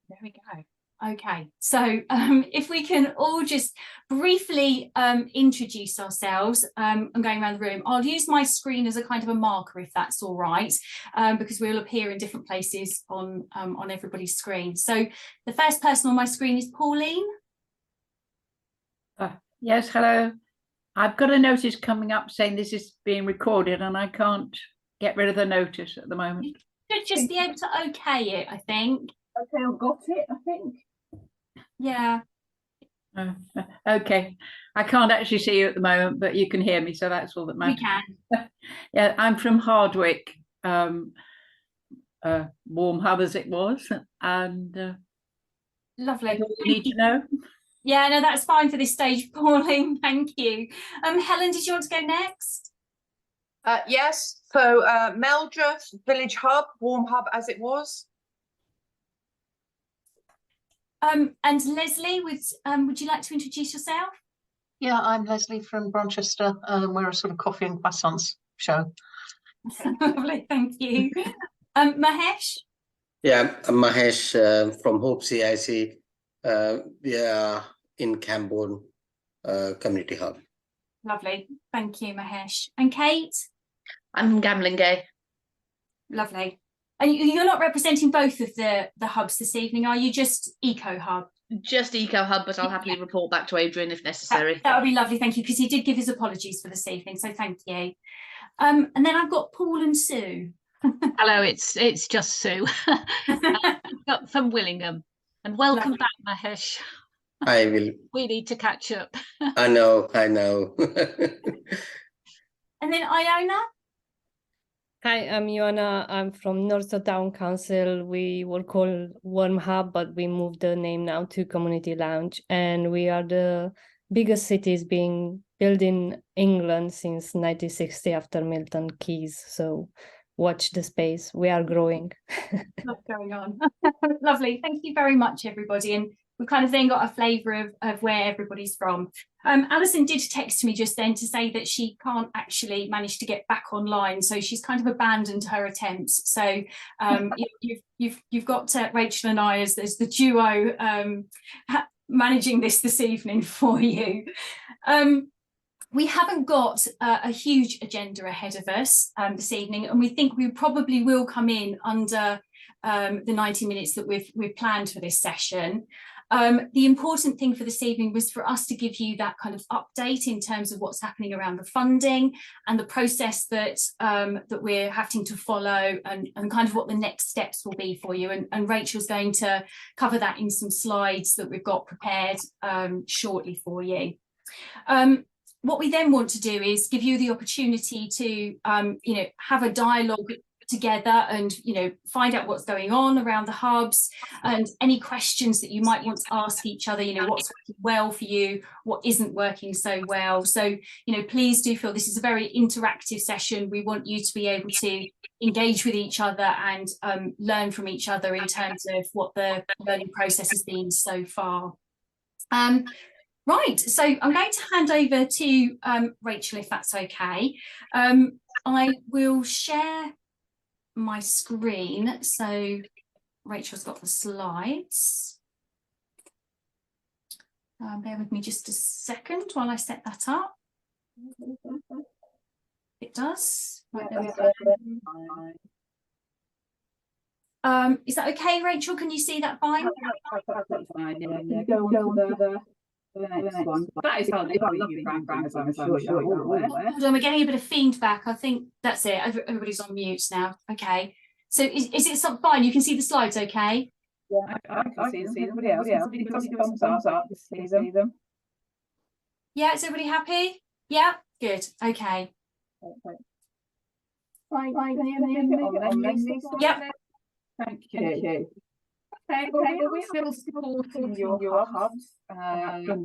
There we go. Okay, so if we can all just briefly introduce ourselves, I'm going around the room. I'll use my screen as a kind of a marker, if that's all right, because we'll appear in different places on everybody's screen. So the first person on my screen is Pauline. Yes, hello. I've got a notice coming up saying this is being recorded and I can't get rid of the notice at the moment. You should just be able to okay it, I think. Okay, I've got it, I think. Yeah. Okay, I can't actually see you at the moment, but you can hear me, so that's all that matters. We can. Yeah, I'm from Hardwick, warm hub as it was, and Lovely. you need to know. Yeah, no, that's fine for this stage, Pauline. Thank you. Helen, did you want to go next? Yes, so Meldra Village Hub, warm hub as it was. And Leslie, would you like to introduce yourself? Yeah, I'm Leslie from Branchester. We're a sort of coffee and croissants show. Lovely, thank you. Mahesh? Yeah, I'm Mahesh from Hope CIC. We are in Cambourne Community Hub. Lovely, thank you, Mahesh. And Kate? I'm from Gamlingay. Lovely. And you're not representing both of the hubs this evening, are you? Just Eco Hub? Just Eco Hub, but I'll happily report back to Adrian if necessary. That would be lovely, thank you, because he did give his apologies for this evening, so thank you. And then I've got Paul and Sue. Hello, it's just Sue from Willingham, and welcome back, Mahesh. I will. We need to catch up. I know. And then Iona? Hi, I'm Ioana. I'm from North Town Council. We were called Warm Hub, but we moved the name now to Community Lounge. And we are the biggest cities being built in England since 1960 after Milton Keynes. So watch the space. We are growing. What's going on? Lovely. Thank you very much, everybody. And we've kind of then got a flavour of where everybody's from. Alison did text me just then to say that she can't actually manage to get back online, so she's kind of abandoned her attempts. So you've got Rachel and I as the duo managing this evening for you. We haven't got a huge agenda ahead of us this evening, and we think we probably will come in under the 90 minutes that we've planned for this session. The important thing for this evening was for us to give you that kind of update in terms of what's happening around the funding and the process that we're having to follow, and kind of what the next steps will be for you. And Rachel's going to cover that in some slides that we've got prepared shortly for you. What we then want to do is give you the opportunity to have a dialogue together and find out what's going on around the hubs, and any questions that you might want to ask each other, what's working well for you, what isn't working so well. So please do feel this is a very interactive session. We want you to be able to engage with each other and learn from each other in terms of what the learning process has been so far. Right, so I'm going to hand over to Rachel, if that's okay. I will share my screen, so Rachel's got the slides. Bear with me just a second while I set that up. It does. Right, there we go. Is that okay, Rachel? Can you see that fine? Yeah. Go on the next one. That is lovely, as I'm sure you're all aware. Hold on, we're getting a bit of feedback. I think that's it. Everybody's on mute now. Okay. So is it fine? You can see the slides, okay? Yeah, I can see them. Everybody else. Thumbs up. See them. Yeah, is everybody happy? Yeah, good. Okay. Fine. Yep. Thank you. Okay, we're still supporting your hubs, whatever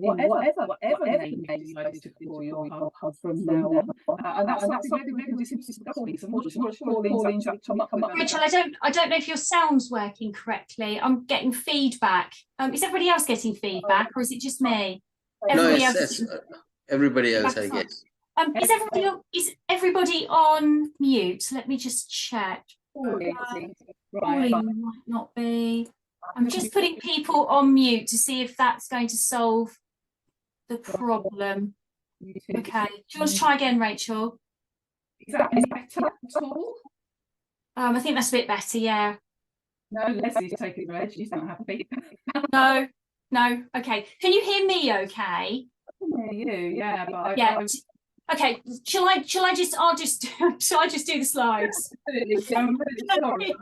name you decide to call your hub from now on. And that's something we can discuss. Rachel, I don't know if your sound's working correctly. I'm getting feedback. Is everybody else getting feedback, or is it just me? Everybody else, I guess. Is everybody on mute? Let me just check. Right. Might not be. I'm just putting people on mute to see if that's going to solve the problem. Okay, do you want to try again, Rachel? Is that better at all? I think that's a bit better, yeah. No, Leslie's taking the edge. She's not happy. No, no, okay. Can you hear me okay? I can hear you, yeah, but Yeah. Okay, shall I shall I just do the slides? I'm really sorry.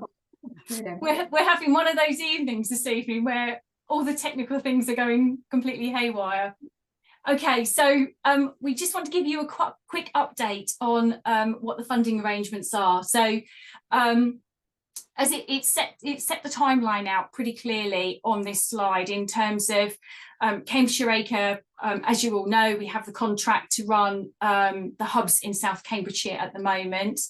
We're having one of those evenings this evening where all the technical things are going completely haywire. Okay, so we just want to give you a quick update on what the funding arrangements are. So as it set the timeline out pretty clearly on this slide in terms of Cambridgeshire Acre. As you all know, we have the contract to run the hubs in South Cambridgeshire at the moment,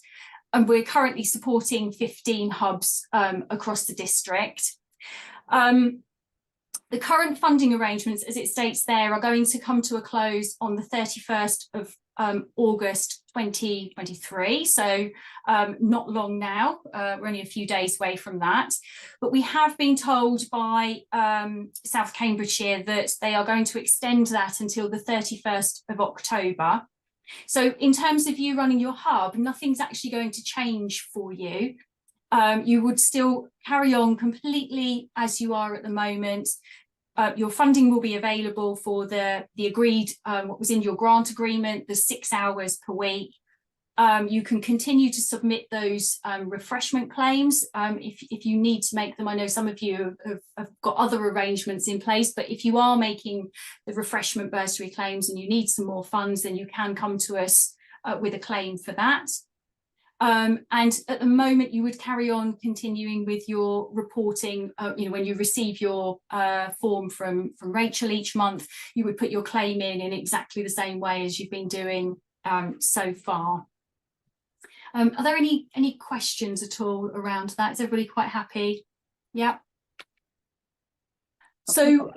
and we're currently supporting 15 hubs across the district. The current funding arrangements, as it states there, are going to come to a close on the 31st of August 2023, so not long now. We're only a few days away from that, but we have been told by South Cambridgeshire that they are going to extend that until the 31st of October. So in terms of you running your hub, nothing's actually going to change for you. You would still carry on completely as you are at the moment. Your funding will be available for the agreed, what was in your grant agreement, the 6 hours per week. You can continue to submit those refreshment claims if you need to make them. I know some of you have got other arrangements in place, but if you are making the refreshment bursary claims and you need some more funds, then you can come to us with a claim for that. And at the moment, you would carry on continuing with your reporting. When you receive your form from Rachel each month, you would put your claim in exactly the same way as you've been doing so far. Are there any questions at all around that? Is everybody quite happy? Yeah. So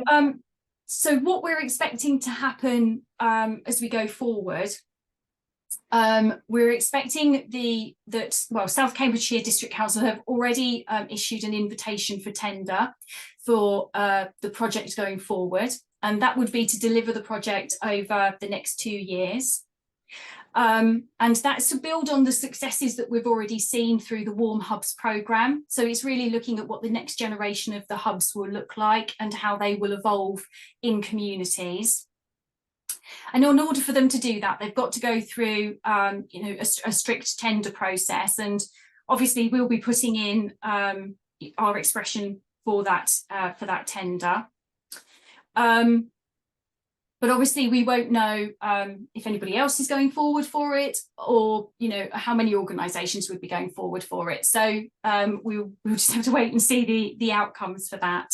what we're expecting to happen as we go forward. We're expecting South Cambridgeshire District Council have already issued an invitation for tender for the project going forward, and that would be to deliver the project over the next 2 years. And that's to build on the successes that we've already seen through the Warm Hubs programme. So it's really looking at what the next generation of the hubs will look like and how they will evolve in communities. And in order for them to do that, they've got to go through, a strict tender process. And obviously, we'll be putting in our expression for that tender. But obviously, we won't know if anybody else is going forward for it, or how many organisations would be going forward for it. So we'll just have to wait and see the outcomes for that.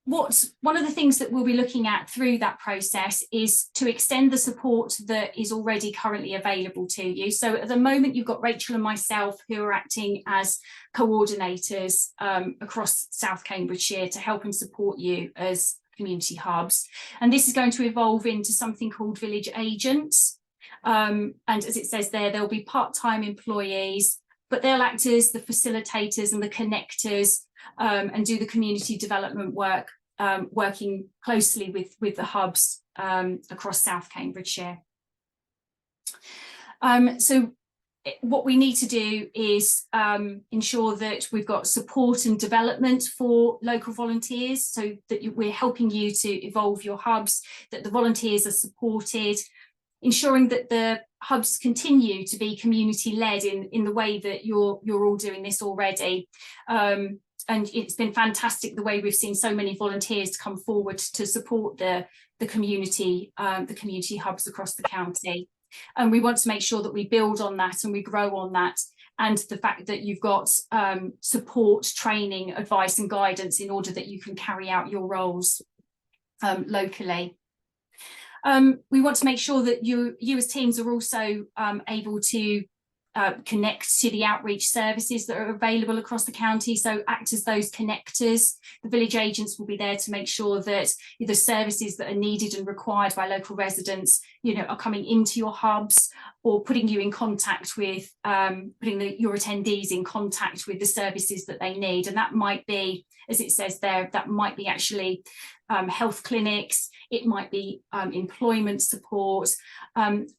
One of the things that we'll be looking at through that process is to extend the support that is already currently available to you. So at the moment, you've got Rachel and myself who are acting as coordinators across South Cambridgeshire to help and support you as community hubs. And this is going to evolve into something called village agents. And as it says there, there'll be part-time employees, but they'll act as the facilitators and the connectors and do the community development work, working closely with the hubs across South Cambridgeshire. So what we need to do is ensure that we've got support and development for local volunteers, so that we're helping you to evolve your hubs, that the volunteers are supported, ensuring that the hubs continue to be community-led in the way that you're all doing this already. And it's been fantastic the way we've seen so many volunteers come forward to support the community hubs across the county. And we want to make sure that we build on that and we grow on that, and the fact that you've got support, training, advice and guidance in order that you can carry out your roles locally. We want to make sure that you as teams are also able to connect to the outreach services that are available across the county. So act as those connectors. The village agents will be there to make sure that the services that are needed and required by local residents, are coming into your hubs, or putting you in contact with, your attendees in contact with the services that they need. And that might be, as it says there, that might be actually health clinics, it might be employment support,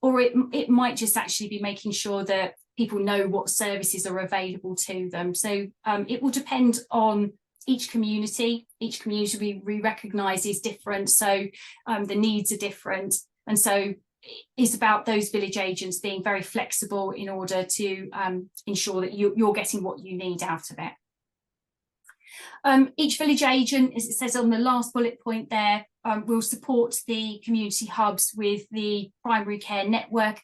or it might just actually be making sure that people know what services are available to them. So it will depend on each community. Each community we recognise is different, so the needs are different. And so it's about those village agents being very flexible in order to ensure that you're getting what you need out of it. Each village agent, as it says on the last bullet point there, will support the community hubs with the primary care network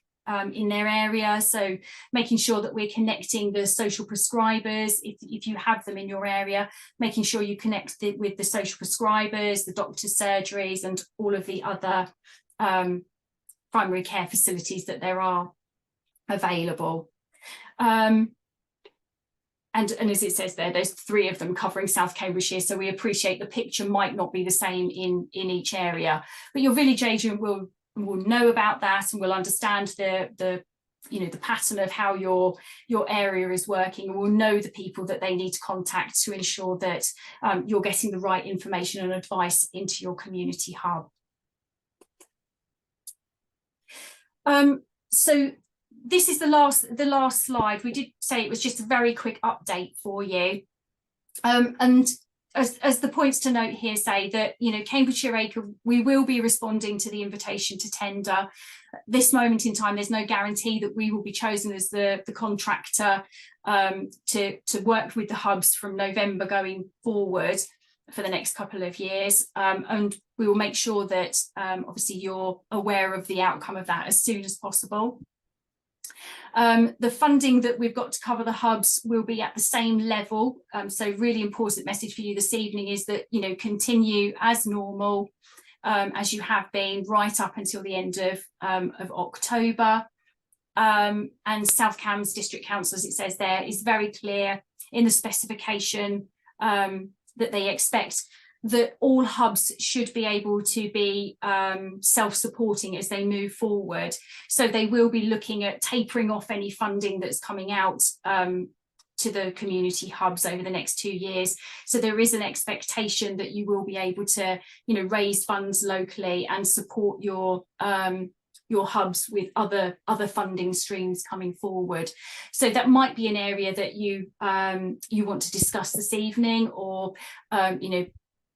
in their area. So making sure that we're connecting the social prescribers, if you have them in your area, making sure you connect with the social prescribers, the doctors' surgeries, and all of the other primary care facilities that there are available. And as it says there, there's 3 of them covering South Cambridgeshire, so we appreciate the picture might not be the same in each area, but your village agent will know about that and will understand the pattern of how your area is working, and will know the people that they need to contact to ensure that you're getting the right information and advice into your community hub. So this is the last slide. We did say it was just a very quick update for you, and as the points to note here say that Cambridgeshire Acre, we will be responding to the invitation to tender. At this moment in time, there's no guarantee that we will be chosen as the contractor to work with the hubs from November going forward for the next couple of years, and we will make sure that obviously you're aware of the outcome of that as soon as possible. The funding that we've got to cover the hubs will be at the same level, so really important message for you this evening is that continue as normal, as you have been right up until the end of October. And South Cambs District Council, as it says there, is very clear in the specification that they expect that all hubs should be able to be self-supporting as they move forward. So they will be looking at tapering off any funding that's coming out to the community hubs over the next 2 years. So there is an expectation that you will be able to, raise funds locally and support your hubs with other funding streams coming forward. So that might be an area that you want to discuss this evening, or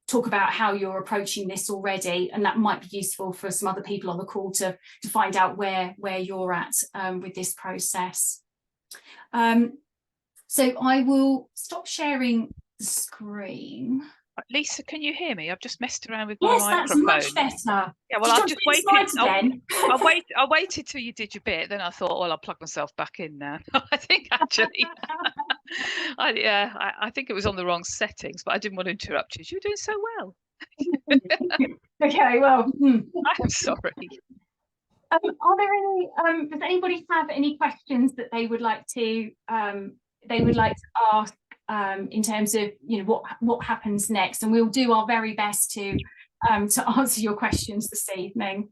talk about how you're approaching this already, and that might be useful for some other people on the call to find out where you're at with this process. So I will stop sharing the screen. Lisa, can you hear me? I've just messed around with my microphone. Yes, that's much better. Yeah, well, I've just waited. I waited till you did your bit, then I thought, well, I'll plug myself back in now. I think actually, I think it was on the wrong settings, but I didn't want to interrupt you. You were doing so well. Okay, well, I'm sorry. Are there any? Does anybody have any questions that they would like to ask? In terms of what happens next, and we'll do our very best to answer your questions this evening.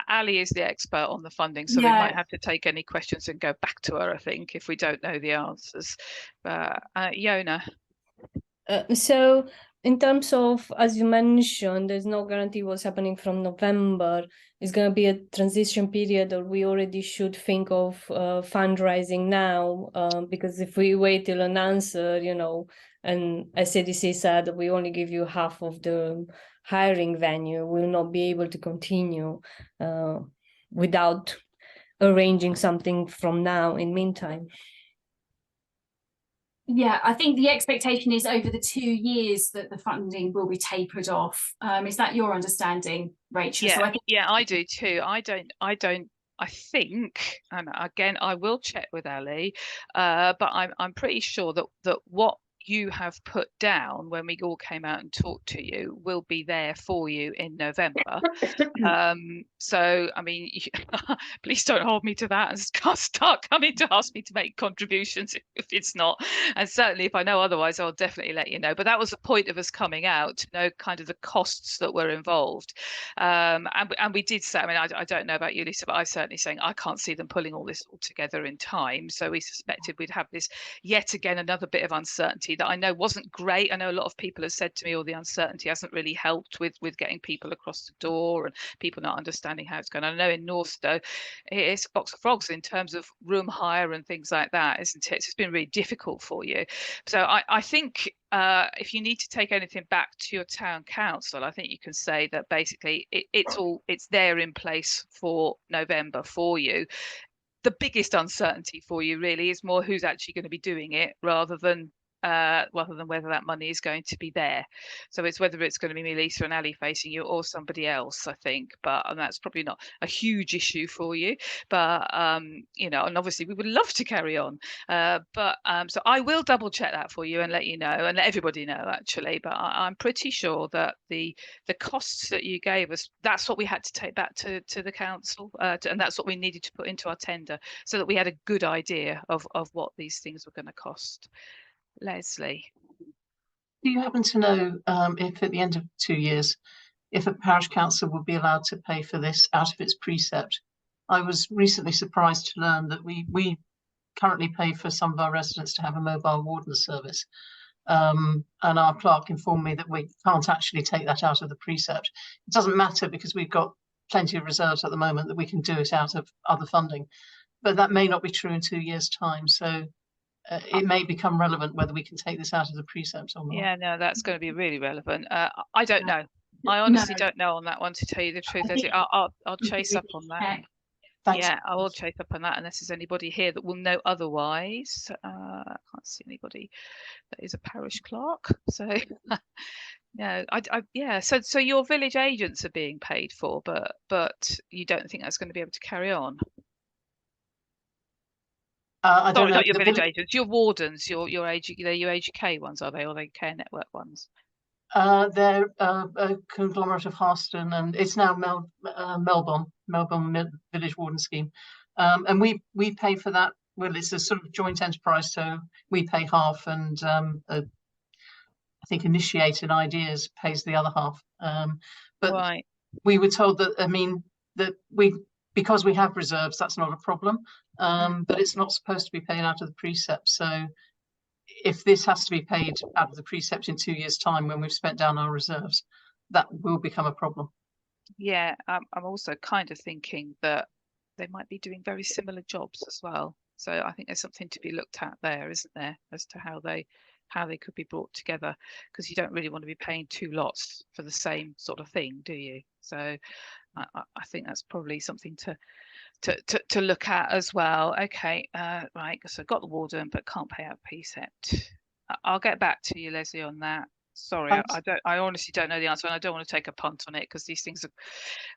Ali is the expert on the funding, so we might have to take any questions and go back to her, I think, if we don't know the answers. Yona. So in terms of, as you mentioned, there's no guarantee what's happening from November. It's going to be a transition period, or we already should think of fundraising now, because if we wait till an answer, and as CDC said, we only give you half of the hiring venue, we'll not be able to continue without arranging something from now in meantime. Yeah, I think the expectation is over the 2 years that the funding will be tapered off. Is that your understanding, Rachel? Yeah, so I do too. I think, and again, I will check with Ali, but I'm pretty sure that what you have put down when we all came out and talked to you will be there for you in November. So, I mean, please don't hold me to that and start coming to ask me to make contributions if it's not. And certainly if I know otherwise, I'll definitely let you know. But that was the point of us coming out, to know kind of the costs that were involved. And we did say, I mean, I don't know about you, Lisa, but I certainly saying I can't see them pulling all this all together in time. So we suspected we'd have this yet again, another bit of uncertainty that I know wasn't great. I know a lot of people have said to me, oh, the uncertainty hasn't really helped with getting people across the door and people not understanding how it's going. I know in Northstowe it's a box of frogs in terms of room hire and things like that, isn't it? It's been really difficult for you. So I think if you need to take anything back to your town council, I think you can say that basically it's there in place for November for you. The biggest uncertainty for you really is more who's actually going to be doing it rather than whether that money is going to be there. So it's whether it's going to be me, Lisa and Ali facing you, or somebody else, I think. But that's probably not a huge issue for you. But you know, and obviously we would love to carry on. So I will double check that for you and let you know, and let everybody know actually. But I'm pretty sure that the costs that you gave us, that's what we had to take back to the council, and that's what we needed to put into our tender, so that we had a good idea of what these things were going to cost. Leslie, Do you happen to know if at the end of 2 years, if a parish council would be allowed to pay for this out of its precept? I was recently surprised to learn that we currently pay for some of our residents to have a mobile warden service. And our clerk informed me that we can't actually take that out of the precept. It doesn't matter because we've got plenty of reserves at the moment that we can do it out of other funding. But that may not be true in 2 years' time. So it may become relevant whether we can take this out of the precepts or not. Yeah, no, that's going to be really relevant. I don't know. I honestly don't know on that one, to tell you the truth. I'll chase up on that. Thanks. Yeah, I will chase up on that unless there's anybody here that will know otherwise. I can't see anybody that is a parish clerk. So no, yeah. So your village agents are being paid for, but you don't think that's going to be able to carry on? I don't Sorry, know. not your village agents, your wardens, your they're your UK ones, are they, or they care network ones? They're a conglomerate of Harston, and it's now Melbourne Village Warden Scheme, and we pay for that. Well, it's a sort of joint enterprise, so we pay half, and I think Initiated Ideas pays the other half. But right. We were told that, I mean, that because we have reserves, that's not a problem. But it's not supposed to be paid out of the precept. So if this has to be paid out of the precept in 2 years' time, when we've spent down our reserves, that will become a problem. Yeah, I'm also kind of thinking that they might be doing very similar jobs as well. So I think there's something to be looked at there, isn't there, as to how they could be brought together, because you don't really want to be paying two lots for the same sort of thing, do you? So I think that's probably something to look at as well. Okay, right, so got the warden but can't pay out precept. I'll get back to you, Leslie, on that. Sorry, I honestly don't know the answer, and I don't want to take a punt on it because these things have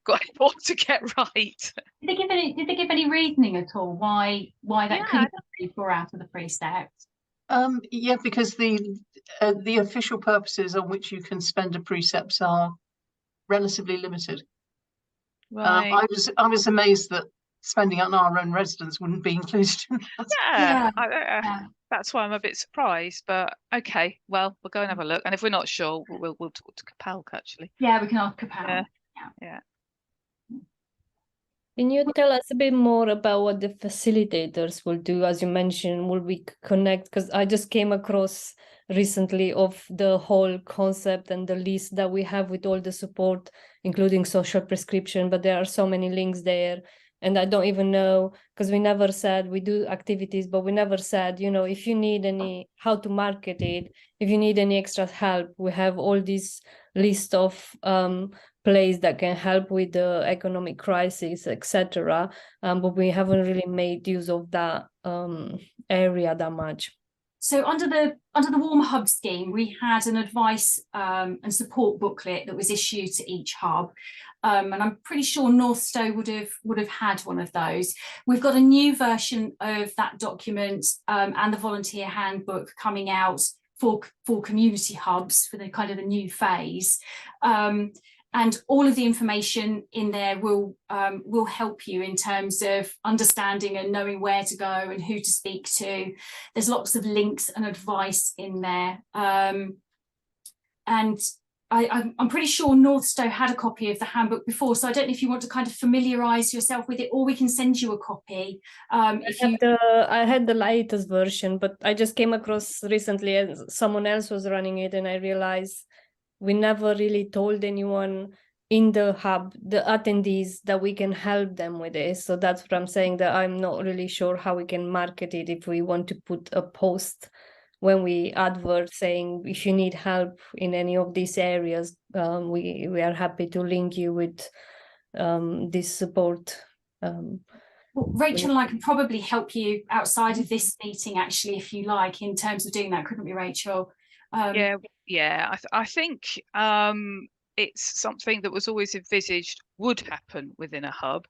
got to get right. Did they give any reasoning at all why that couldn't be for out of the precept? Yeah, because the official purposes on which you can spend a precept are relatively limited. Right. I was amazed that spending on our own residents wouldn't be included in that. Yeah. That's why I'm a bit surprised, but okay, well, we'll go and have a look, and if we're not sure, we'll talk to Capalc actually. Yeah, we can ask Capalc. Yeah. Can you tell us a bit more about what the facilitators will do? As you mentioned, will we connect? Because I just came across recently of the whole concept and the list that we have with all the support, including social prescription, but there are so many links there. And I don't even know, because we never said we do activities, but we never said, you know, if you need how to market it, if you need any extra help, we have all this list of plays that can help with the economic crisis, etc. But we haven't really made use of that area that much. So under the Warm Hub scheme, we had an advice and support booklet that was issued to each hub, and I'm pretty sure Northstowe would have had one of those. We've got a new version of that document and the volunteer handbook coming out four community hubs for the kind of the new phase. And all of the information in there will help you in terms of understanding and knowing where to go and who to speak to. There's lots of links and advice in there. And I'm pretty sure Northstowe had a copy of the handbook before, so I don't know if you want to kind of familiarise yourself with it, or we can send you a copy. I had the latest version, but I just came across recently and someone else was running it, and I realized we never really told anyone in the hub, the attendees, that we can help them with this. So that's what I'm saying, that I'm not really sure how we can market it if we want to put a post when we advert saying if you need help in any of these areas, we are happy to link you with this support. Well, Rachel and I can probably help you outside of this meeting, actually, if you like, in terms of doing that, couldn't we, Rachel? Yeah. I think it's something that was always envisaged would happen within a hub.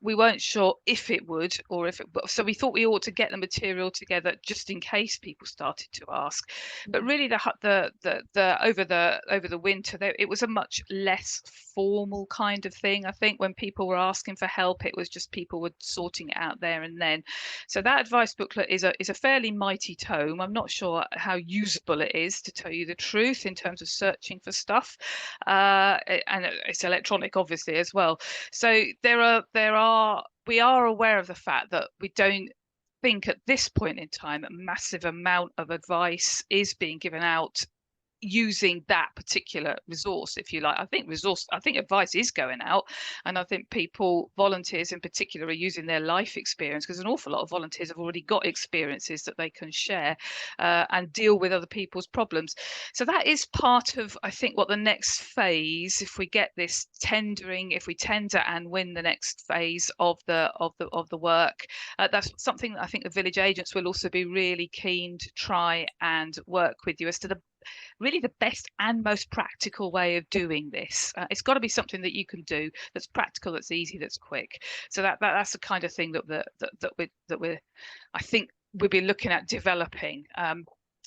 We weren't sure if it would or if it would, so we thought we ought to get the material together just in case people started to ask. But really, over the winter, it was a much less formal kind of thing. I think when people were asking for help, it was just people were sorting it out there and then. So that advice booklet is a fairly mighty tome. I'm not sure how usable it is, to tell you the truth, in terms of searching for stuff, and it's electronic, obviously, as well. So we are aware of the fact that we don't think at this point in time a massive amount of advice is being given out using that particular resource, if you like. I think advice is going out, and I think volunteers in particular, are using their life experience, because an awful lot of volunteers have already got experiences that they can share and deal with other people's problems. So that is part of, I think, what the next phase, if we get this tendering, if we tender and win the next phase of the work, that's something that I think the village agents will also be really keen to try and work with you as to really the best and most practical way of doing this. It's got to be something that you can do, that's practical, that's easy, that's quick. So that's the kind of thing that we're I think we'll be looking at developing.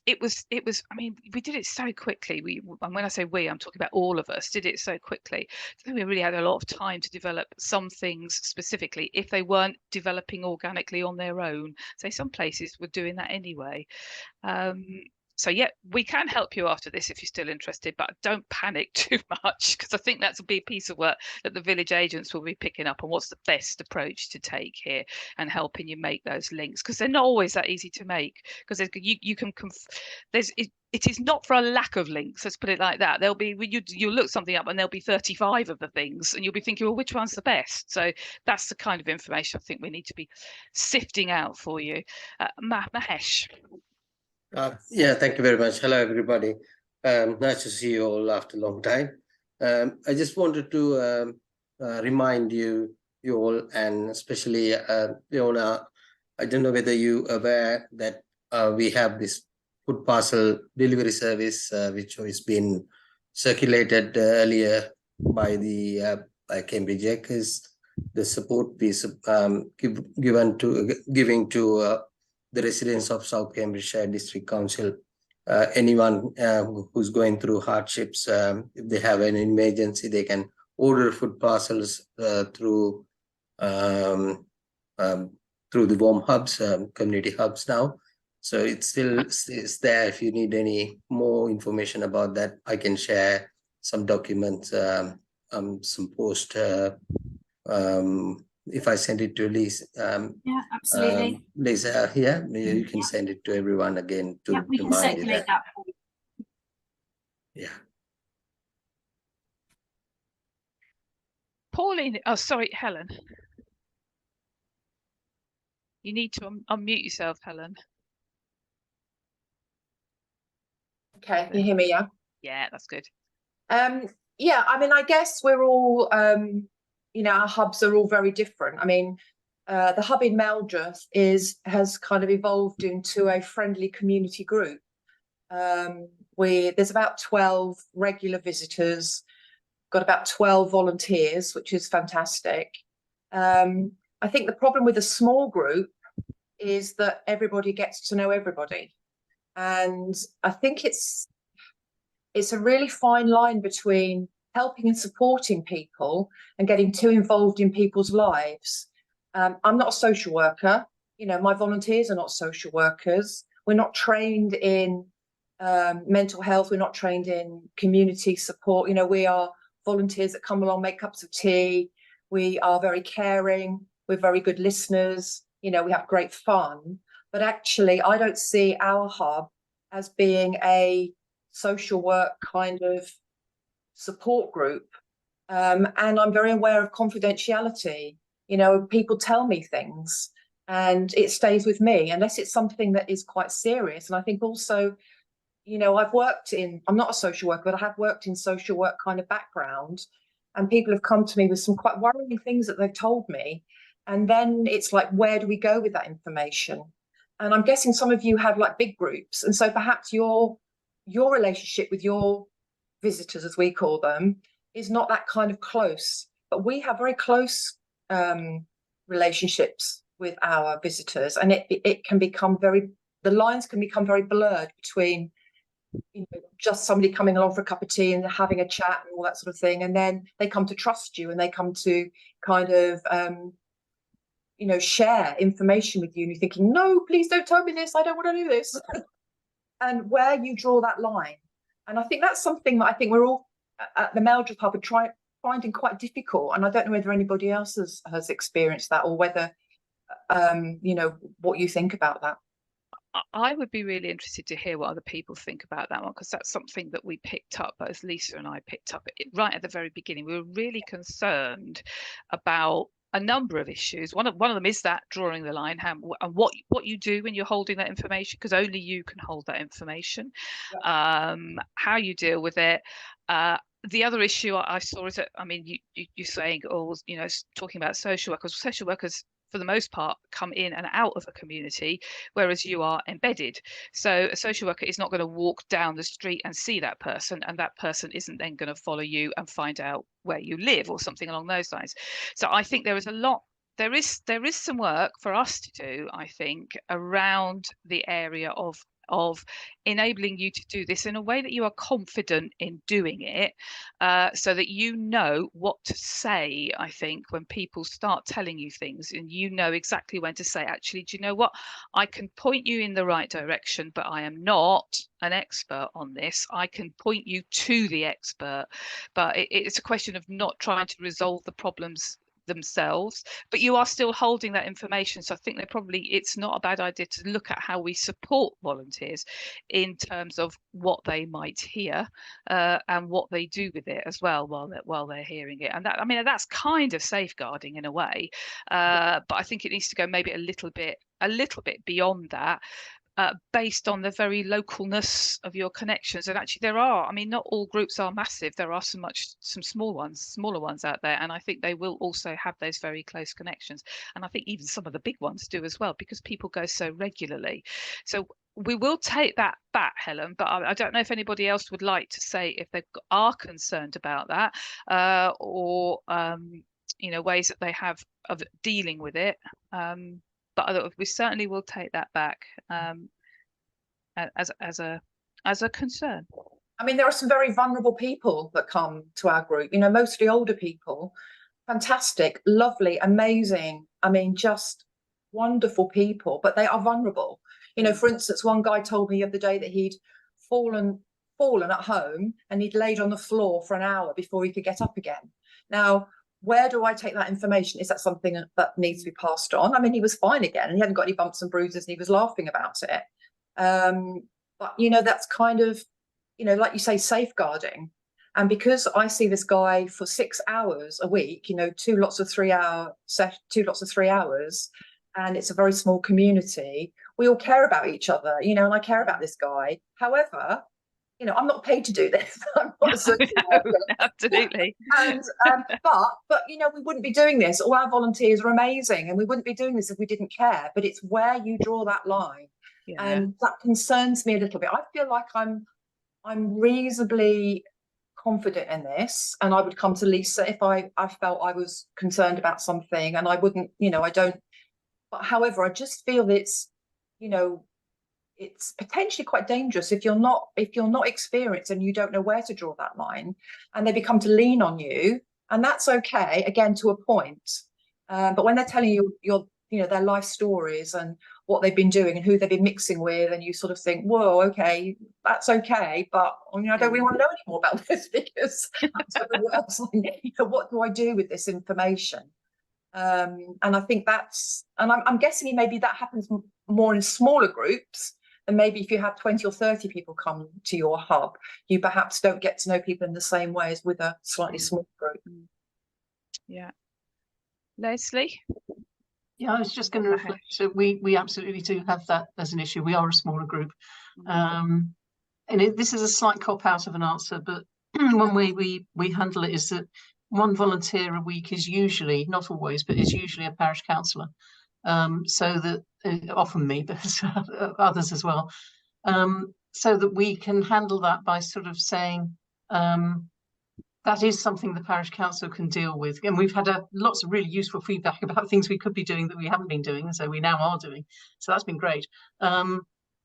It was I mean, we did it so quickly. And when I say we, I'm talking about all of us did it so quickly. I think we really had a lot of time to develop some things specifically, if they weren't developing organically on their own. Say some places were doing that anyway. So yeah, we can help you after this if you're still interested, but don't panic too much, because I think that's a big piece of work that the village agents will be picking up on what's the best approach to take here, and helping you make those links, because they're not always that easy to make, because it is not for a lack of links, let's put it like that. There'll be, you'll look something up and there'll be 35 of the things, and you'll be thinking, well, which one's the best? So that's the kind of information I think we need to be sifting out for you. Mahesh. Yeah, thank you very much. Hello, everybody. Nice to see you all after a long time. I just wanted to remind you all, and especially Leona, I don't know whether you are aware that we have this food parcel delivery service, which has been circulated earlier by the by Cambridgeshire, because the support piece giving to the residents of South Cambridgeshire District Council. Anyone who's going through hardships, if they have an emergency, they can order food parcels through the warm hubs, community hubs now. So it's still there. If you need any more information about that, I can share some documents, some post. If I send it to Lisa, yeah, absolutely. Lisa, yeah, you can send it to everyone again to we can remind you circulate that. that. Yeah. Pauline, oh, sorry, Helen. You need to unmute yourself, Helen. Okay, can you hear me? Yeah. Yeah, that's good. Yeah, I mean, I guess we're all, our hubs are all very different. I mean, the hub in Meldreth has kind of evolved into a friendly community group. There's about 12 regular visitors, got about 12 volunteers, which is fantastic. I think the problem with a small group is that everybody gets to know everybody. And I think it's a really fine line between helping and supporting people and getting too involved in people's lives. I'm not a social worker. You know, my volunteers are not social workers. We're not trained in mental health. We're not trained in community support. You know, we are volunteers that come along, make cups of tea. We are very caring. We're very good listeners. You know, we have great fun. But actually, I don't see our hub as being a social work kind of support group. And I'm very aware of confidentiality. You know, people tell me things and it stays with me unless it's something that is quite serious. And I think also, you know, I'm not a social worker, but I have worked in social work kind of background, and people have come to me with some quite worrying things that they've told me. And then it's like, where do we go with that information? And I'm guessing some of you have like big groups. And so perhaps your relationship with your visitors, as we call them, is not that kind of close. But we have very close relationships with our visitors, and it can become the lines can become very blurred between, you know, just somebody coming along for a cup of tea and having a chat and all that sort of thing, and then they come to trust you and they come to kind of you know, share information with you, and you're thinking, no, please don't tell me this, I don't want to do this. And where you draw that line. And I think that's something that I think we're all at the Meldreth Hub are finding quite difficult. And I don't know whether anybody else has experienced that, or whether you know, what you think about that. I would be really interested to hear what other people think about that one, because that's something that we picked up, as Lisa and I picked up right at the very beginning. We were really concerned about a number of issues. One of them is that drawing the line, and what you do when you're holding that information, because only you can hold that information. Yeah. How you deal with it. The other issue I saw is that, I mean, you're saying, oh, you know, talking about social workers. Social workers, for the most part, come in and out of a community, whereas you are embedded. So a social worker is not going to walk down the street and see that person, and that person isn't then going to follow you and find out where you live or something along those lines. So I think there is a lot. There is some work for us to do, I think, around the area of enabling you to do this in a way that you are confident in doing it, so that you know what to say. I think when people start telling you things, and you know exactly when to say, actually, do you know what, I can point you in the right direction, but I am not an expert on this. I can point you to the expert, but it's a question of not trying to resolve the problems themselves, but you are still holding that information. So I think it's not a bad idea to look at how we support volunteers in terms of what they might hear, and what they do with it as well while they're hearing it. And that, I mean, that's kind of safeguarding in a way, but I think it needs to go maybe a little bit beyond that. Based on the very localness of your connections. And actually there are, I mean, not all groups are massive. There are some smaller ones out there. And I think they will also have those very close connections. And I think even some of the big ones do as well, because people go so regularly. So we will take that back, Helen, but I don't know if anybody else would like to say if they are concerned about that, or, you know, ways that they have of dealing with it. But we certainly will take that back, as a concern. I mean, there are some very vulnerable people that come to our group, you know, mostly older people, fantastic, lovely, amazing. I mean, just wonderful people, but they are vulnerable. You know, for instance, one guy told me the other day that he'd fallen at home and he'd laid on the floor for an hour before he could get up again. Now, where do I take that information? Is that something that needs to be passed on? I mean, he was fine again and he hadn't got any bumps and bruises and he was laughing about it. But, you know, that's kind of, you know, like you say, safeguarding. And because I see this guy for 6 hours a week, you know, 2 lots of 3 hours, and it's a very small community, we all care about each other, you know, and I care about this guy. However, you know, I'm not paid to do this. I'm not a social worker. Absolutely. And but you know, we wouldn't be doing this. All our volunteers are amazing, and we wouldn't be doing this if we didn't care. But it's where you draw that line, and that concerns me a little bit. I feel like I'm reasonably confident in this, and I would come to Lisa if I felt I was concerned about something, and I wouldn't, you know, I don't. But however, I just feel it's, you know, it's potentially quite dangerous if you're not experienced and you don't know where to draw that line, and they become to lean on you, and that's okay, again, to a point. But when they're telling you their life stories and what they've been doing and who they've been mixing with, and you sort of think, whoa, okay, that's okay, but I don't really want to know any more about this, because what do I do with this information? And I think I'm guessing maybe that happens more in smaller groups, and maybe if you have 20 or 30 people come to your hub, you perhaps don't get to know people in the same way as with a slightly smaller group. Yeah. Leslie? Yeah, I was just going to reflect. So we absolutely do have that as an issue. We are a smaller group. And this is a slight cop out of an answer, but one way we handle it is that one volunteer a week is usually, not always, but is usually a parish councillor. So that often me, but others as well. So that we can handle that by sort of saying, that is something the parish council can deal with. And we've had lots of really useful feedback about things we could be doing that we haven't been doing, and so we now are doing. So that's been great.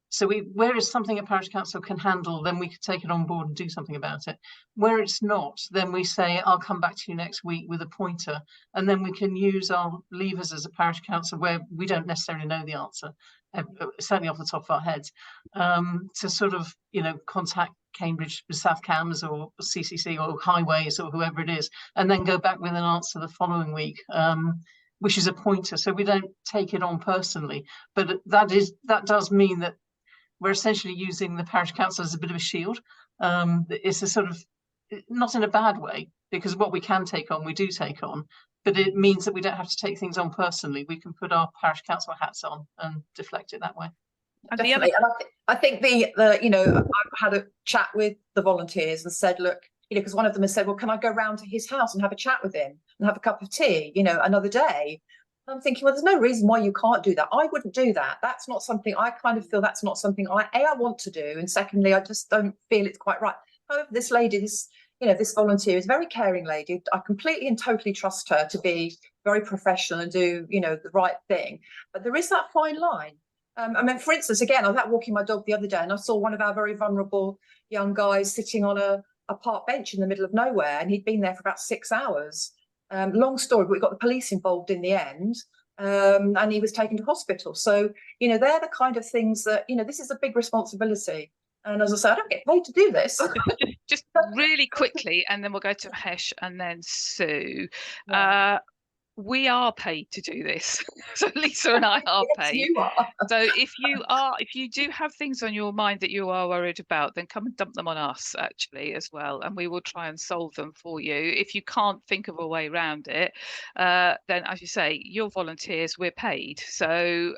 So where it's something a parish council can handle, then we could take it on board and do something about it. Where it's not, then we say, I'll come back to you next week with a pointer. And then we can use our levers as a parish council where we don't necessarily know the answer, certainly off the top of our heads, to sort of, contact Cambridge, South Cams or CCC or Highways or whoever it is, and then go back with an answer the following week, which is a pointer. So we don't take it on personally, but that does mean that we're essentially using the parish council as a bit of a shield. It's a sort of, not in a bad way, because what we can take on, we do take on, but it means that we don't have to take things on personally. We can put our parish council hats on and deflect it that way. And Definitely. And I think I've had a chat with the volunteers and said, look, because one of them has said, well, can I go round to his house and have a chat with him and have a cup of tea, another day? I'm thinking, well, there's no reason why you can't do that. I wouldn't do that. That's not something, I kind of feel that's not something I want to do. And secondly, I just don't feel it's quite right. However, this lady, this volunteer is a very caring lady. I completely and totally trust her to be very professional and do, the right thing. But there is that fine line. For instance, again, I was out walking my dog the other day and I saw one of our very vulnerable young guys sitting on a park bench in the middle of nowhere, and he'd been there for about 6 hours. Long story, but we got the police involved in the end, and he was taken to hospital. So, they're the kind of things that, this is a big responsibility. And as I said, I don't get paid to do this. Just really quickly, and then we'll go to Mahesh and then Sue. Yeah. We are paid to do this. So Lisa and I are Yes, paid. you are. So if you do have things on your mind that you are worried about, then come and dump them on us actually as well, and we will try and solve them for you. If you can't think of a way around it, then as you say, you're volunteers, we're paid. So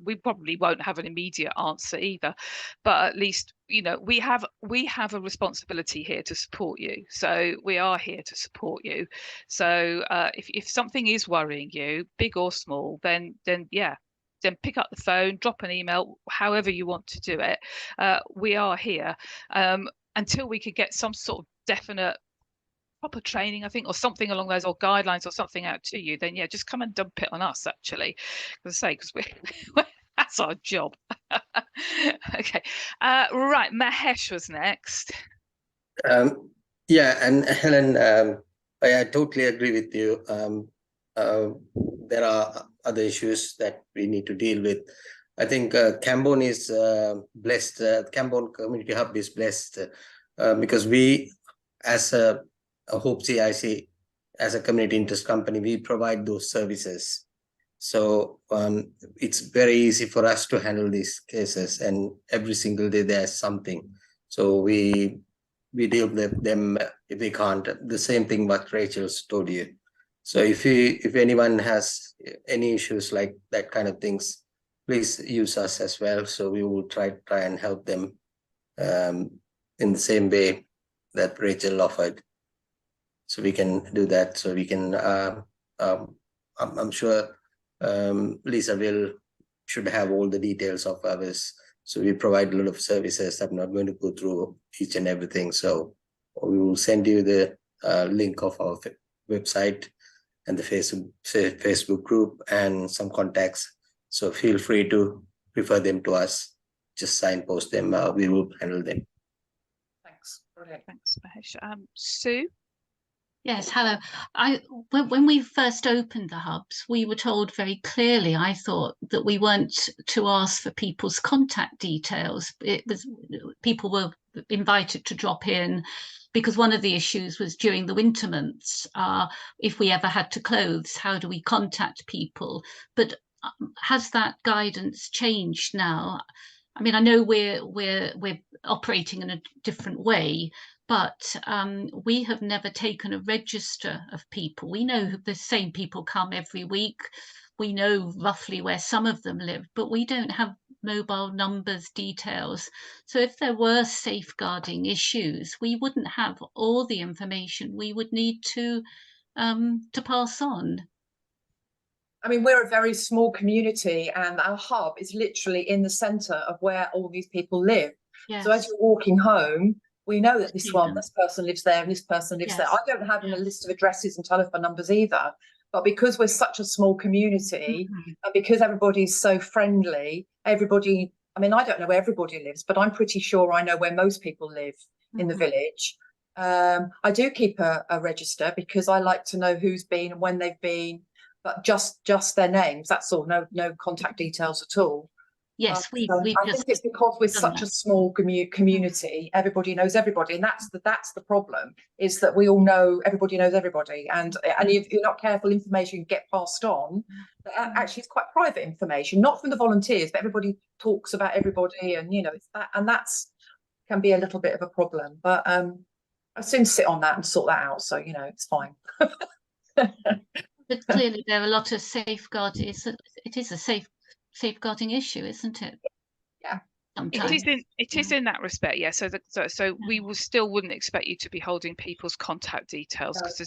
we probably won't have an immediate answer either, but at least we have a responsibility here to support you. So we are here to support you. So if something is worrying you, big or small, then pick up the phone, drop an email, however you want to do it. We are here until we could get some sort of definite proper training, I think, or something along those, or guidelines or something out to you. Then just come and dump it on us actually, because we're that's our job. Okay, right, Mahesh was next. Yeah, and Helen, I totally agree with you. There are other issues that we need to deal with. I think Cambone is blessed. Cambone Community Hub is blessed because we, as a Hope CIC, as a community interest company, we provide those services. So it's very easy for us to handle these cases, and every single day there's something. So we deal with them if we can't. The same thing what Rachel's told you. So if anyone has any issues like that kind of things, please use us as well. So we will try and help them in the same way that Rachel offered. So we can do that. So we can. I'm sure Lisa should have all the details of ours. So we provide a lot of services. I'm not going to go through each and everything. So we will send you the link of our website and the Facebook group and some contacts. So feel free to refer them to us. just signpost them. We will handle them. Thanks. Brilliant. Thanks, Mahesh. Sue? Yes, hello. When we first opened the hubs, we were told very clearly, I thought, that we weren't to ask for people's contact details. It was people were invited to drop in, because one of the issues was during the winter months, if we ever had to close, how do we contact people? But has that guidance changed now? I mean, I know we're operating in a different way, but we have never taken a register of people. We know the same people come every week. We know roughly where some of them live, but we don't have mobile numbers, details. So if there were safeguarding issues, we wouldn't have all the information we would need to pass on. I mean, we're a very small community, and our hub is literally in the centre of where all these people live. Yes. So as you're walking home, we know that this Yeah. this person lives there and this person lives there. Yes. I don't have a Yes. list of addresses and telephone numbers either, but because we're such a small community, and because everybody's so friendly, everybody, I mean, I don't know where everybody lives, but I'm pretty sure I know where most people live in the village. I do keep a register because I like to know who's been and when they've been, but just their names, that's all. No contact details at all. Yes, I think it's because we're such a small community, everybody knows everybody, and that's the problem, is that we all know, everybody knows everybody, and if you're not careful, information can get passed on. Actually, it's quite private information, not from the volunteers, but everybody talks about everybody, and it's that, and that's can be a little bit of a problem. But I soon sit on that and sort that out, so it's fine. But clearly there are a lot of safeguards. It is a safeguarding issue, isn't it? Yeah. Sometimes. It is in that respect, yeah. So we still wouldn't expect you to be holding people's contact details, because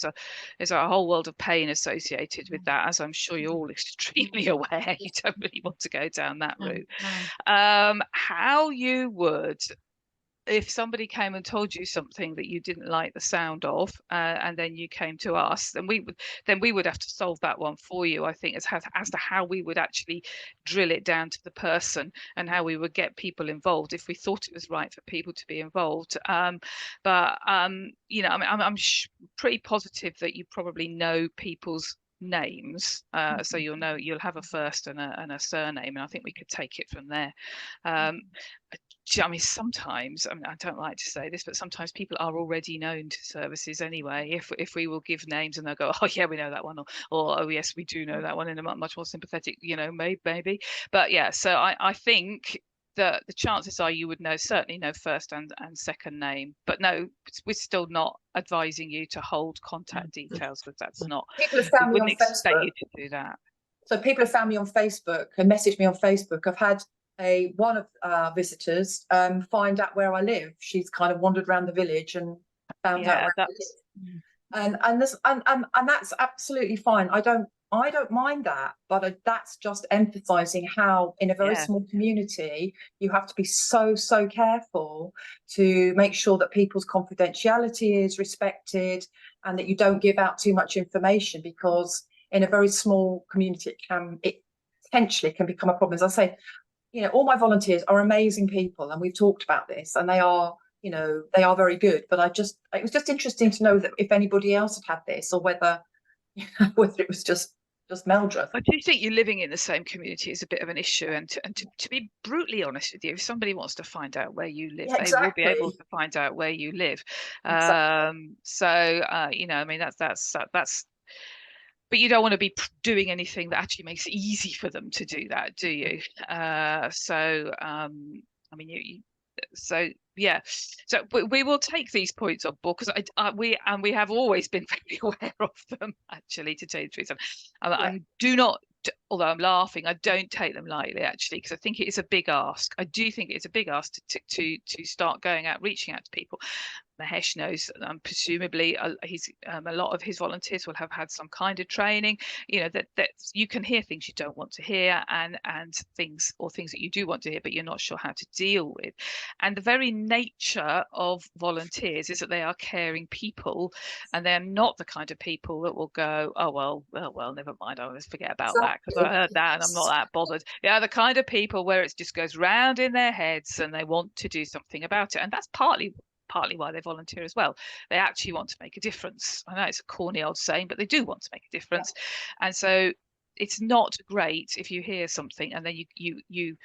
there's a whole world of pain associated with that, as I'm sure you're all extremely aware. You don't really want to go down that route. How you would, if somebody came and told you something that you didn't like the sound of, and then you came to us, then we would have to solve that one for you, I think, as to how we would actually drill it down to the person and how we would get people involved if we thought it was right for people to be involved. I'm pretty positive that you probably know people's names, so you'll have a first and a surname, and I think we could take it from there. I mean, sometimes, I don't like to say this, but sometimes people are already known to services anyway. If we will give names and they'll go, oh yeah, we know that one, or oh yes, we do know that one, in a much more sympathetic, maybe. But yeah, so I think that the chances are you would certainly know first and second name. But no, we're still not advising you to hold contact details, because that's not. People have found me on expect Facebook. you to do that. So people have found me on Facebook and messaged me on Facebook. I've had one of our visitors find out where I live. She's kind of wandered around the village and found out where I live. And that's absolutely fine. I don't mind that, but that's just emphasizing how in a very small community you have to be so careful to make sure that people's confidentiality is respected and that you don't give out too much information, because in a very small community it potentially can become a problem. As I say, all my volunteers are amazing people, and we've talked about this, and they are very good. But it was just interesting to know that if anybody else had this, or whether it was just Meldreth. I do think you living in the same community is a bit of an issue, and to be brutally honest with you, if somebody wants to find out where you live, they will be able to find out where you live. I mean, that's. But you don't want to be doing anything that actually makes it easy for them to do that, do you? I mean, so we will take these points on board, because we have always been very aware of them, actually, to tell you the truth. I do not, although I'm laughing, I don't take them lightly, actually, because I think it is a big ask. I do think it's a big ask to start going out, reaching out to people. Mahesh knows, presumably a lot of his volunteers will have had some kind of training, that you can hear things you don't want to hear, and things that you do want to hear, but you're not sure how to deal with. And the very nature of volunteers is that they are caring people, and they're not the kind of people that will go, oh well, never mind, I'll just forget about that, I heard that and I'm not that bothered. Yeah, the kind of people where it just goes round in their heads and they want to do something about it. And that's partly why they volunteer as well. They actually want to make a difference. I know it's a corny old saying, but they do want to make a difference. And so it's not great if you hear something and then you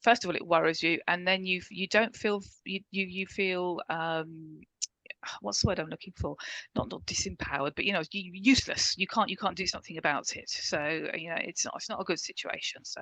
first of all it worries you, and then you don't feel you feel what's the word I'm looking for? Not disempowered, but useless. You can't do something about it. So it's not a good situation. So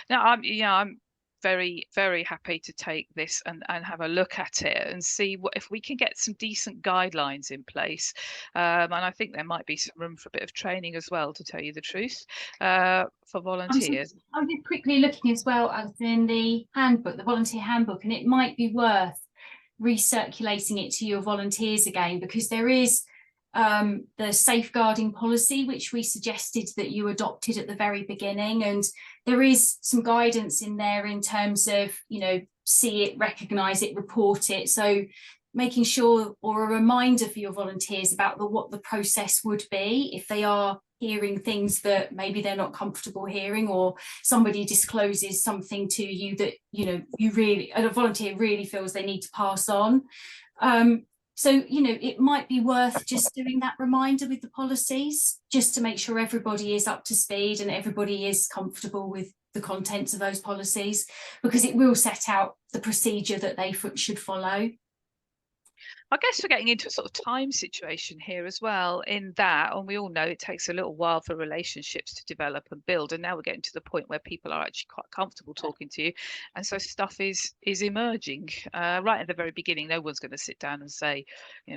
now I'm very, very happy to take this and have a look at it and see if we can get some decent guidelines in place. And I think there might be some room for a bit of training as well, to tell you the truth, for volunteers. I'm just quickly looking as well as in the handbook, the volunteer handbook, and it might be worth recirculating it to your volunteers again, because there is the safeguarding policy which we suggested that you adopted at the very beginning, and there is some guidance in there in terms of see it, recognize it, report it. So making sure, or a reminder for your volunteers about what the process would be if they are hearing things that maybe they're not comfortable hearing, or somebody discloses something to you that a volunteer really feels they need to pass on. So it might be worth just doing that reminder with the policies, just to make sure everybody is up to speed and everybody is comfortable with the contents of those policies, because it will set out the procedure that they should follow. I guess we're getting into a sort of time situation here as well, in that, and we all know it takes a little while for relationships to develop and build, and now we're getting to the point where people are actually quite comfortable talking to you, and so stuff is emerging. Right at the very beginning, no one's going to sit down and say,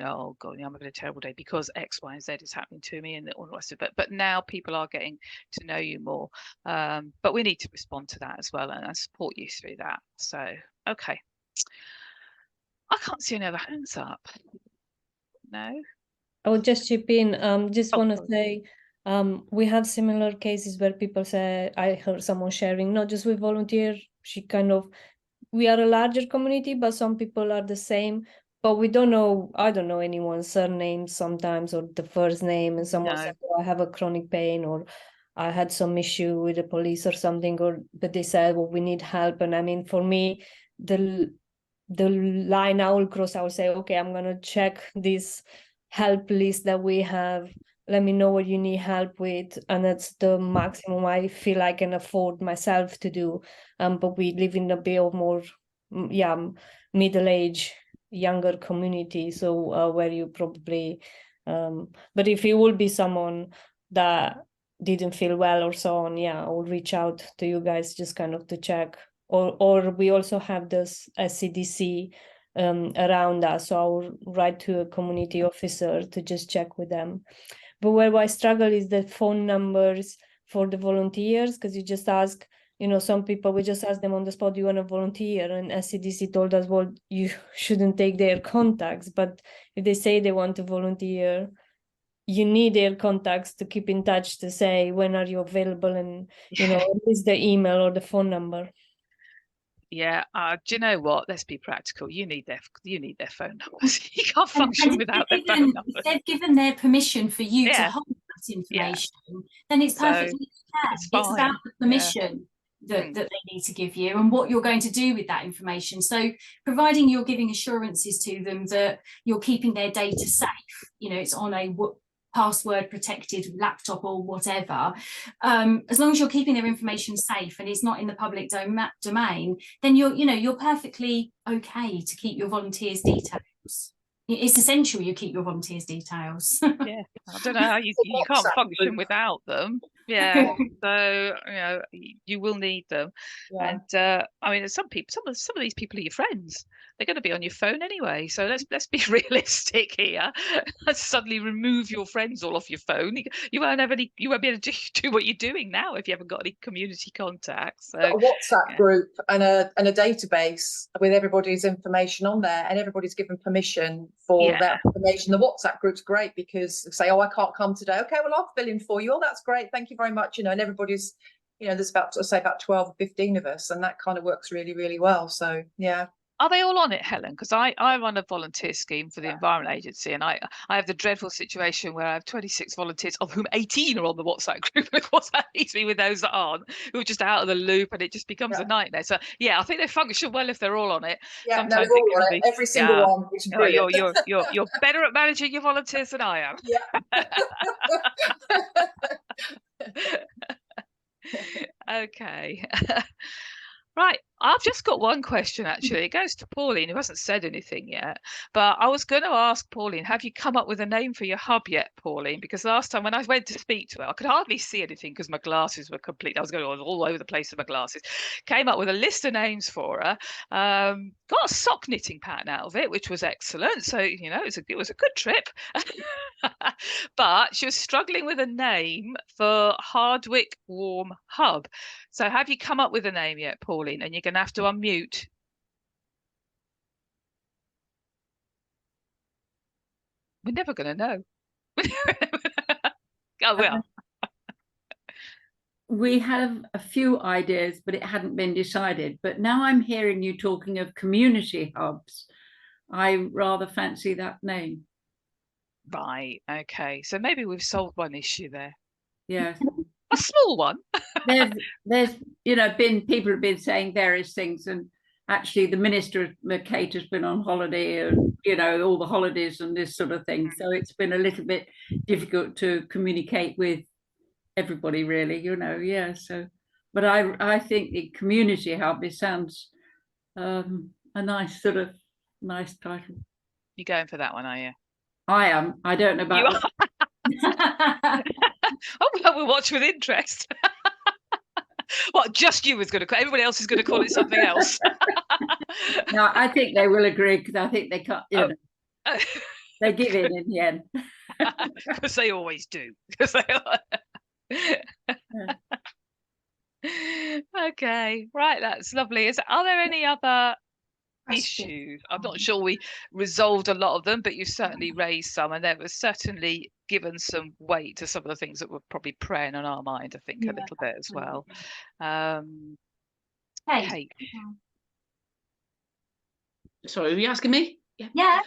oh God, I'm having a terrible day because X, Y, and Z is happening to me, and all the rest of it. But now people are getting to know you more, but we need to respond to that as well and support you through that. So, okay. I can't see any other hands up. No. I would just chip in. Just want to sorry. say, we have similar cases where people say, I heard someone sharing, not just with volunteer. We are a larger community, but some people are the same. But we don't know. I don't know anyone's surname sometimes, or the first name, and someone said, oh, I have a chronic pain, or I had some issue with the police or something, but they said, well, we need help. And I mean, for me, the line I will cross, I will say, okay, I'm going to check this help list that we have. Let me know what you need help with. And that's the maximum I feel I can afford myself to do. But we live in a bit of more, middle-aged, younger community. So where you probably, but if it will be someone that didn't feel well or so on, I will reach out to you guys just kind of to check. Or we also have this SCDC around us, so I'll write to a community officer to just check with them. But where I struggle is the phone numbers for the volunteers, because you just ask, some people, we just ask them on the spot, do you want to volunteer? And SCDC told us, well, you shouldn't take their contacts, but if they say they want to volunteer, you need their contacts to keep in touch, to say, when are you available? And, is the email or the phone number. Yeah, do you know what? Let's be practical. You need their phone numbers. You can't function without their phone numbers. If they've given their permission for you to hold that information, then it's perfectly okay. It's about the permission that they need to give you and what you're going to do with that information. So providing you're giving assurances to them that you're keeping their data safe, it's on a password protected laptop or whatever, as long as you're keeping their information safe and it's not in the public domain, then you're perfectly okay to keep your volunteers' details. It's essential you keep your volunteers' details. I don't know how you can't function without them. So you will need them. And I mean, some of these people are your friends. They're going to be on your phone anyway, so let's be realistic here. Let's suddenly remove your friends all off your phone. You won't be able to do what you're doing now if you haven't got any community contacts. So, a WhatsApp group and a database with everybody's information on there, and everybody's given permission for that information. The WhatsApp group's great because say, oh, I can't come today. Okay, well, I'll fill in for you. Oh, that's great. Thank you very much. And everybody's, there's about 12 or 15 of us, and that kind of works really, really well. So, yeah. Are they all on it, Helen? Because I run a volunteer scheme for the Environment Agency, and I have the dreadful situation where I have 26 volunteers, of whom 18 are on the WhatsApp group. And of course, that leaves me with those that aren't, who are just out of the loop, and it just becomes a nightmare. So yeah, I think they function well if they're all on it. Yeah, Sometimes no, it they're all can on it. be, Every single yeah. one, which is Oh, brilliant. you're better at managing your volunteers than I am. Yeah. Okay. Right, I've just got one question actually. It goes to Pauline, who hasn't said anything yet. But I was going to ask Pauline, have you come up with a name for your hub yet, Pauline? Because last time when I went to speak to her, I could hardly see anything because my glasses were complete. I was going all over the place with my glasses. Came up with a list of names for her. Got a sock knitting pattern out of it, which was excellent. So, you know, it was a good trip. But she was struggling with a name for Hardwick Warm Hub. So have you come up with a name yet, Pauline? And you're going to have to unmute. We're never going to know. Oh, well. We have a few ideas, but it hadn't been decided. But now I'm hearing you talking of community hubs. I rather fancy that name. Right. Okay. So maybe we've solved one issue there. Yes. A small one. there's you know, people have been saying various things, and actually the Minister Kate has been on holiday, and you know, all the holidays and this sort of thing. So it's been a little bit difficult to communicate with everybody, really, you know. Yeah. So, but I think the community hub, it sounds a nice title. You're going for that one, are you? I am. I don't know about. Oh, well, we'll watch with interest. What, just you was going to call? Everybody else is going to call it something else. No, I think they will agree, because I think they can't. You know, they give in the end. Because they always do. Okay, right. That's lovely. Are there any other issues? I'm not sure we resolved a lot of them, but you certainly raised some, and there was certainly given some weight to some of the things that were probably preying on our mind, I think, a little bit as well. Kate. Sorry, were you asking me? Yeah.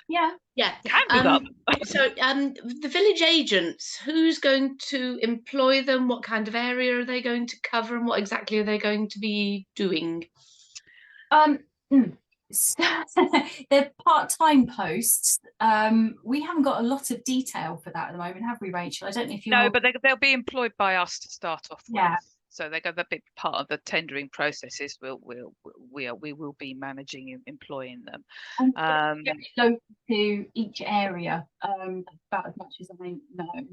So the village agents, who's going to employ them? What kind of area are they going to cover, and what exactly are they going to be doing? They're part-time posts. We haven't got a lot of detail for that at the moment, have we, Rachel? I don't know if you No, but they'll be employed by us to start off with. Yeah. So they're going to be part of the tendering processes. We will be managing and employing them. Local to each area, about as much as I know.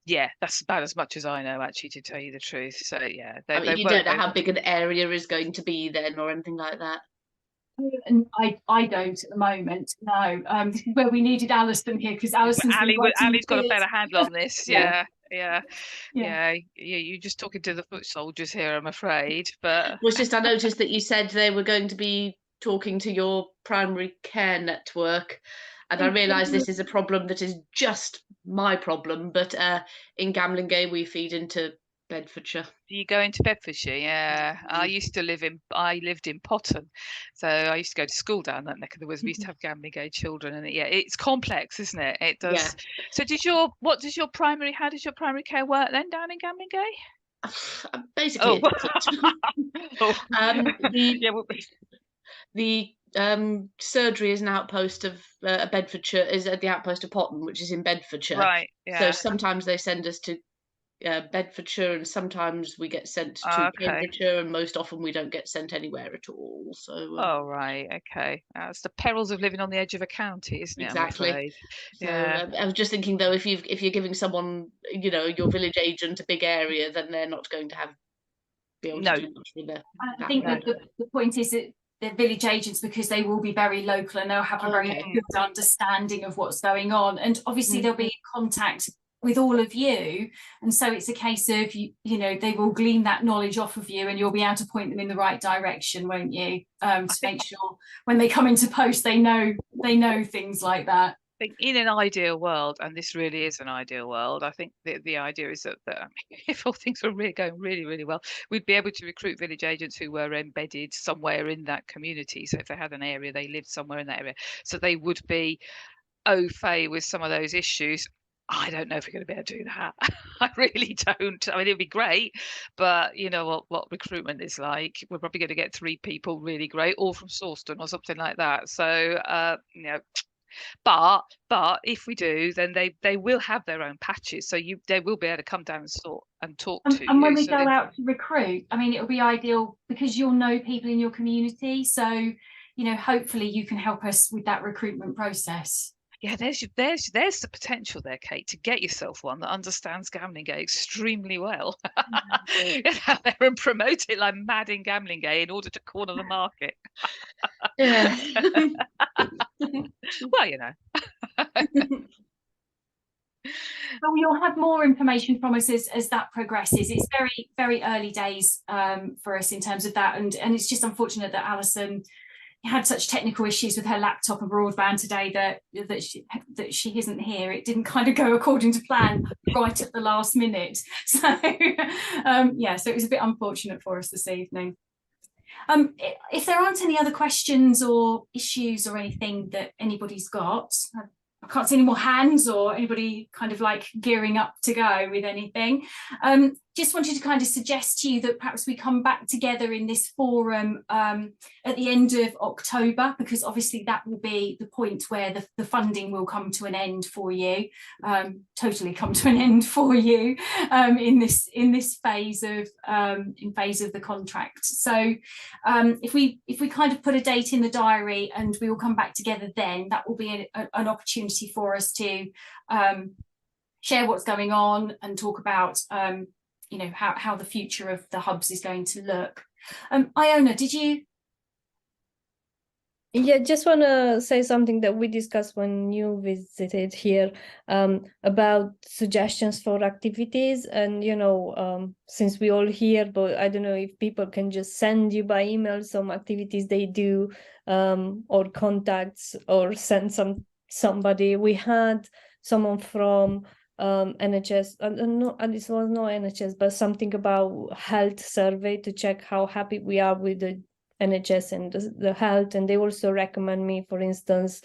Yeah, that's about as much as I know, actually, to tell you the truth. So yeah, I mean, you don't know how big an area is going to be then, or anything like that. And I don't at the moment, no. Where we needed Alison here, because Ali's got a better handle on this. Yeah. Yeah. You're just talking to the foot soldiers here, I'm afraid. But Well, it's just I noticed that you said they were going to be talking to your primary care network, and I realise this is a problem that is just my problem. But in Gamlingay, we feed into Bedfordshire. Do you go into Bedfordshire? Yeah, I lived in Potton, so I used to go to school down that neck of the woods. We used to have Gamlingay children, and it's complex, isn't it? It does. Yeah. So how does your primary care work then down in Gamlingay? Basically, the surgery is an outpost of Bedfordshire, is at the outpost of Potton, which is in Bedfordshire. Right. Yeah. So sometimes they send us to Bedfordshire, and sometimes we get sent to Cambridgeshire, and most often we don't get sent anywhere at all. So right, okay, that's the perils of living on the edge of a county, isn't it? Exactly. So, yeah. I was just thinking, though, if you're giving someone, you know, your village agent a big area, then they're not going to be able to do much with their. I think the point is that the village agents, because they will be very local and they'll have a very good understanding of what's going on, and obviously they'll be in contact with all of you, and so it's a case of you know, they will glean that knowledge off of you, and you'll be able to point them in the right direction, won't you, to make sure when they come into post they know things like that. think in an ideal world, and this really is an ideal world, I think the idea is that I mean, if all things were really going really, really well, we'd be able to recruit village agents who were embedded somewhere in that community. So if they had an area, they lived somewhere in that area. So they would be au fait with some of those issues. I don't know if we're going to be able to do that. I really don't. I mean, it'd be great, but you know what recruitment is like. We're probably going to get 3 people really great, all from Sawston or something like that. So, you know, but if we do, then they will have their own patches. So they will be able to come down and talk to And when you. we So go out to recruit, I mean, it'll be ideal because you'll know people in your community. So, you know, hopefully you can help us with that recruitment process. yeah, there's the potential there, Kate, to get yourself one that understands Gamlingay extremely well. Get out there and promote it like mad in Gamlingay in order to corner the market. Yeah. Well, you know. Well, you'll have more information from us as that progresses. It's very, very early days for us in terms of that. And it's just unfortunate that Alison had such technical issues with her laptop and broadband today that she isn't here. It didn't kind of go according to plan right at the last minute. So yeah, so it was a bit unfortunate for us this evening. If there aren't any other questions or issues or anything that anybody's got, I can't see any more hands or anybody kind of like gearing up to go with anything. Just wanted to kind of suggest to you that perhaps we come back together in this forum at the end of October, because obviously that will be the point where the funding will come to an end for you, totally come to an end for you in this phase of the contract. So if we kind of put a date in the diary and we will come back together, then that will be an opportunity for us to share what's going on and talk about you know, how the future of the hubs is going to look. Iona, did you? Yeah, just want to say something that we discussed when you visited here about suggestions for activities. And, you know, since we all here, but I don't know if people can just send you by email some activities they do or contacts, or send somebody. We had someone from NHS, and this was no NHS, but something about health survey to check how happy we are with the NHS and the health. And they also recommend me, for instance,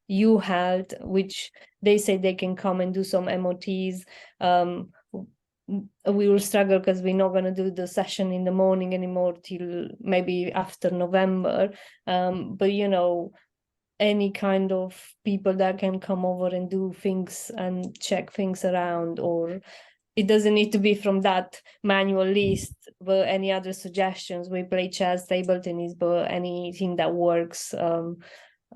U-Health, which they say they can come and do some MOTs. We will struggle because we're not going to do the session in the morning anymore till maybe after November. But you know, any kind of people that can come over and do things and check things around, or it doesn't need to be from that manual list, but any other suggestions. We play chess, table tennis, but anything that works. So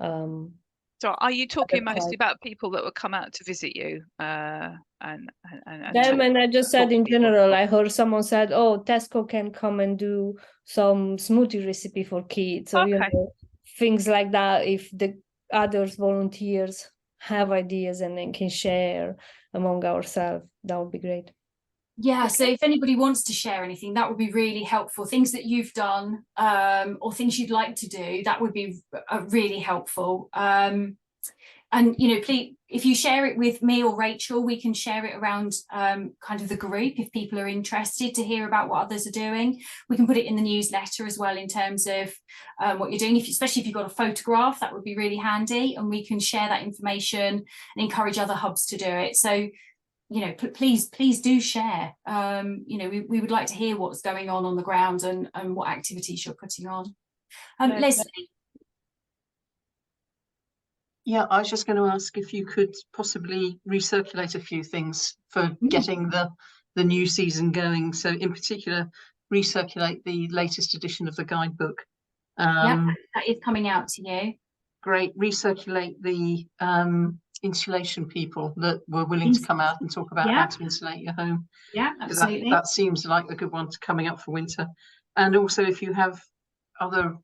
are you talking mostly about people that would come out to visit you and them? And I just said in general, I heard someone said, oh, Tesco can come and do some smoothie recipe for kids, or you know, things like that. If the others volunteers have ideas and then can share among ourselves, that would be great. Yeah, so if anybody wants to share anything, that would be really helpful. Things that you've done or things you'd like to do, that would be really helpful. And, you know, please, if you share it with me or Rachel, we can share it around kind of the group if people are interested to hear about what others are doing. We can put it in the newsletter as well in terms of what you're doing, especially if you've got a photograph, that would be really handy, and we can share that information and encourage other hubs to do it. So, you know, please do share. You know, we would like to hear what's going on the ground and what activities you're putting on. Leslie. Yeah, I was just going to ask if you could possibly recirculate a few things for getting the new season going. So in particular, recirculate the latest edition of the guidebook. Yeah, that is coming out to you. Great. Recirculate the insulation people that were willing to come out and talk about how to insulate your home. Yeah, absolutely. That seems like a good one coming up for winter. And also if you have other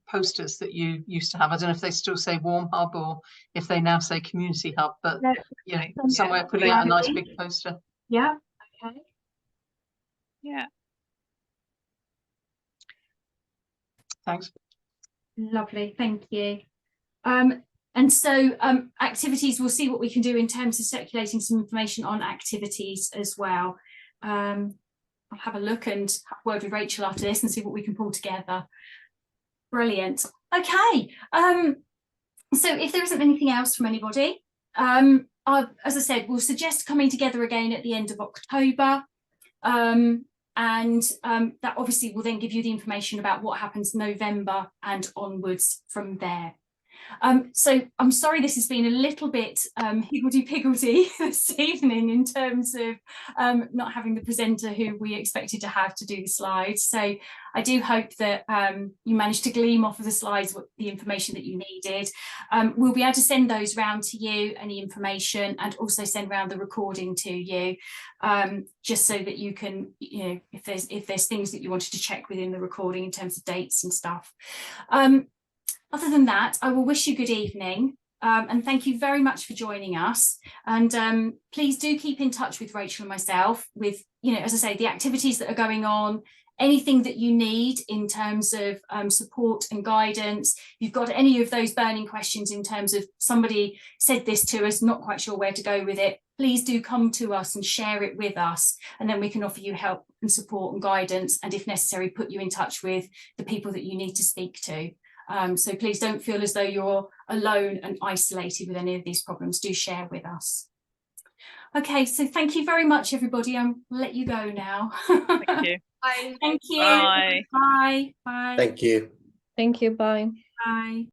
posters that you used to have, I don't know if they still say Warm Hub or if they now say Community Hub, but you know, somewhere putting out a nice big poster. Yeah, okay. Yeah. Thanks. Lovely, thank you. And so activities, we'll see what we can do in terms of circulating some information on activities as well. I'll have a look and have a word with Rachel after this and see what we can pull together. Brilliant. Okay. So if there isn't anything else from anybody, as I said, we'll suggest coming together again at the end of October. And that obviously will then give you the information about what happens November and onwards from there. So I'm sorry this has been a little bit higgledy-piggledy this evening in terms of not having the presenter who we expected to have to do the slides. So I do hope that you managed to glean off of the slides the information that you needed. We'll be able to send those round to you, any information, and also send round the recording to you, just so that you can, you know, if there's things that you wanted to check within the recording in terms of dates and stuff. Other than that, I will wish you good evening, and thank you very much for joining us. And please do keep in touch with Rachel and myself with, you know, as I say, the activities that are going on, anything that you need in terms of support and guidance. If you've got any of those burning questions in terms of somebody said this to us, not quite sure where to go with it, please do come to us and share it with us, and then we can offer you help and support and guidance, and if necessary, put you in touch with the people that you need to speak to. So please don't feel as though you're alone and isolated with any of these problems. Do share with us. Okay, so thank you very much, everybody. I'll let you go now. Thank you. Bye. Thank you. Bye. Bye. Bye. Thank you. Thank you. Bye. Bye.